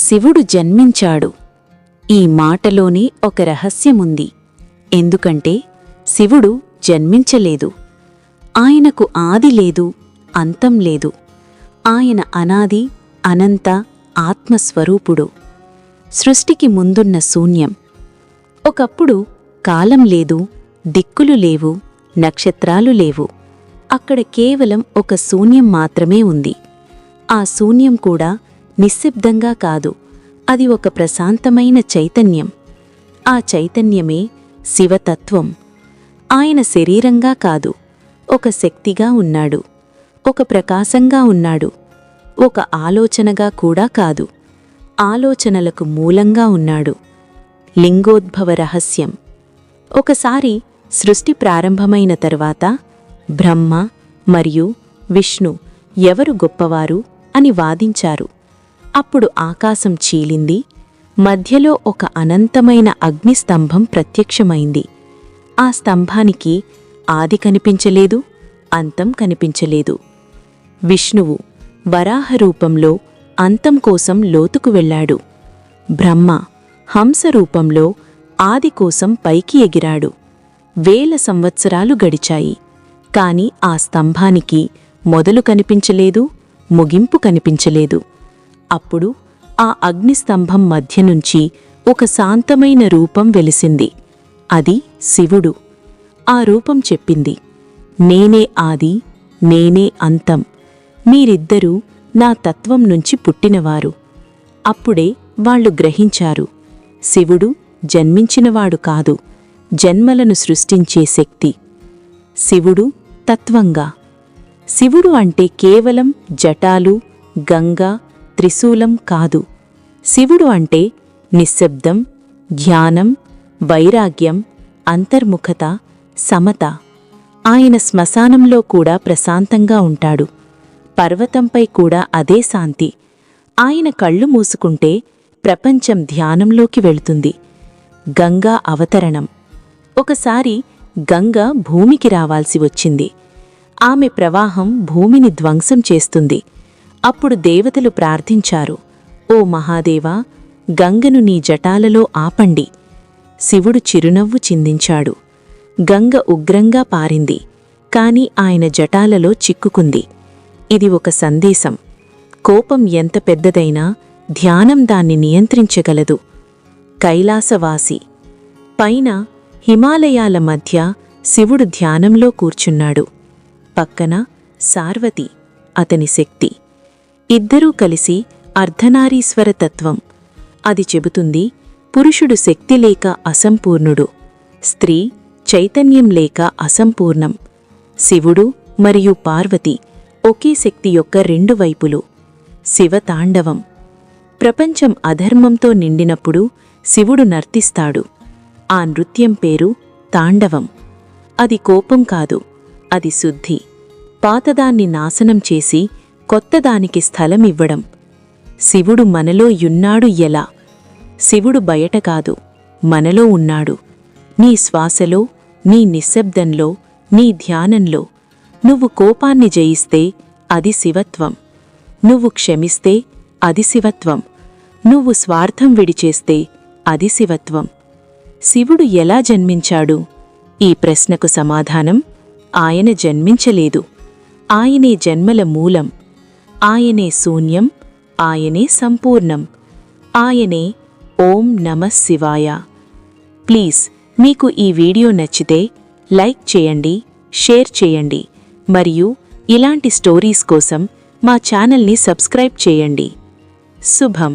శివుడు జన్మించాడు. ఈ మాటలోనే ఒక రహస్యముంది. ఎందుకంటే శివుడు జన్మించలేదు. ఆయనకు ఆది లేదు, అంతం లేదు. ఆయన అనాది, అనంత ఆత్మస్వరూపుడు. సృష్టికి ముందున్న శూన్యం. ఒకప్పుడు కాలం లేదు, దిక్కులు లేవు, నక్షత్రాలు లేవు. అక్కడ కేవలం ఒక శూన్యం మాత్రమే ఉంది. ఆ శూన్యం కూడా నిశ్శబ్దంగా కాదు, అది ఒక ప్రశాంతమైన చైతన్యం. ఆ చైతన్యమే శివతత్వం. ఆయన శరీరంగా కాదు, ఒక శక్తిగా ఉన్నాడు, ఒక ప్రకాశంగా ఉన్నాడు, ఒక ఆలోచనగా కూడా కాదు, ఆలోచనలకు మూలంగా ఉన్నాడు. లింగోద్భవ రహస్యం. ఒకసారి సృష్టి ప్రారంభమైన తరువాత బ్రహ్మ మరియు విష్ణు ఎవరు గొప్పవారు అని వాదించారు. అప్పుడు ఆకాశం చీలింది. మధ్యలో ఒక అనంతమైన అగ్నిస్తంభం ప్రత్యక్షమైంది. ఆ స్తంభానికి ఆది కనిపించలేదు, అంతం కనిపించలేదు. విష్ణువు వరాహ రూపంలో అంతం కోసం లోతుకు వెళ్ళాడు. బ్రహ్మ హంస రూపంలో ఆది కోసం పైకి ఎగిరాడు. 1000 సంవత్సరాలు గడిచాయి. కాని ఆ స్తంభానికి మొదలు కనిపించలేదు, ముగింపు కనిపించలేదు. అప్పుడు ఆ అగ్నిస్తంభం మధ్య నుంచి ఒక శాంతమైన రూపం వెలిసింది. అది శివుడు. ఆ రూపం చెప్పింది, నేనే ఆది, నేనే అంతం. మీరిద్దరూ నా తత్వం నుంచి పుట్టినవారు. అప్పుడే వాళ్ళు గ్రహించారు, శివుడు జన్మించినవాడు కాదు, జన్మలను సృష్టించే శక్తి. శివుడు తత్వంగా. శివుడు అంటే కేవలం జటాలు, గంగ, త్రిశూలం కాదు. శివుడు అంటే నిశ్శబ్దం, ధ్యానం, వైరాగ్యం, అంతర్ముఖత, సమత. ఆయన శ్మశానంలో కూడా ప్రశాంతంగా ఉంటాడు. పర్వతంపై కూడా అదే శాంతి. ఆయన కళ్ళు మూసుకుంటే ప్రపంచం ధ్యానంలోకి వెళుతుంది. గంగా అవతరణం. ఒకసారి గంగ భూమికి రావాల్సి వచ్చింది. ఆమె ప్రవాహం భూమిని ధ్వంసం చేస్తుంది. అప్పుడు దేవతలు ప్రార్థించారు, ఓ మహాదేవా, గంగను నీ జటాలలో ఆపండి. శివుడు చిరునవ్వు చిందించాడు. గంగ ఉగ్రంగా పారింది, కాని ఆయన జటాలలో చిక్కుకుంది. ఇది ఒక సందేశం. కోపం ఎంత పెద్దదైనా ధ్యానం దాన్ని నియంత్రించగలదు. కైలాసవాసి. పైన హిమాలయాల మధ్య శివుడు ధ్యానంలో కూర్చున్నాడు. పక్కన సార్వతి, అతని శక్తి. ఇద్దరూ కలిసి అర్ధనారీశ్వర తత్వం. అది చెబుతుంది, పురుషుడు శక్తి లేక అసంపూర్ణుడు, స్త్రీ చైతన్యం లేక అసంపూర్ణం. శివుడు మరియు పార్వతి ఒకే శక్తి యొక్క 2 వైపులు. శివతాండవం. ప్రపంచం అధర్మంతో నిండినప్పుడు శివుడు నర్తిస్తాడు. ఆ నృత్యం పేరు తాండవం. అది కోపం కాదు, అది శుద్ధి. పాతదాన్ని నాశనం చేసి కొత్తదానికి స్థలమివ్వడం. శివుడు మనలో యున్నాడు ఎలా? శివుడు బయట కాదు, మనలో ఉన్నాడు. నీ శ్వాసలో, నీ నిశ్శబ్దంలో, నీ ధ్యానంలో. నువ్వు కోపాన్ని జయిస్తే అది శివత్వం. నువ్వు క్షమిస్తే అది శివత్వం. నువ్వు స్వార్థం విడిచేస్తే అది శివత్వం. శివుడు ఎలా జన్మించాడు? ఈ ప్రశ్నకు సమాధానం, ఆయన జన్మించలేదు. ఆయనే జన్మల మూలం. ఆయనే శూన్యం, ఆయనే సంపూర్ణం. ఆయనే ఓం నమః శివాయ. ప్లీజ్, మీకు ఈ వీడియో నచ్చితే లైక్ చేయండి, షేర్ చేయండి, మరియు ఇలాంటి స్టోరీస్ కోసం మా ఛానల్ని సబ్స్క్రైబ్ చేయండి. శుభం.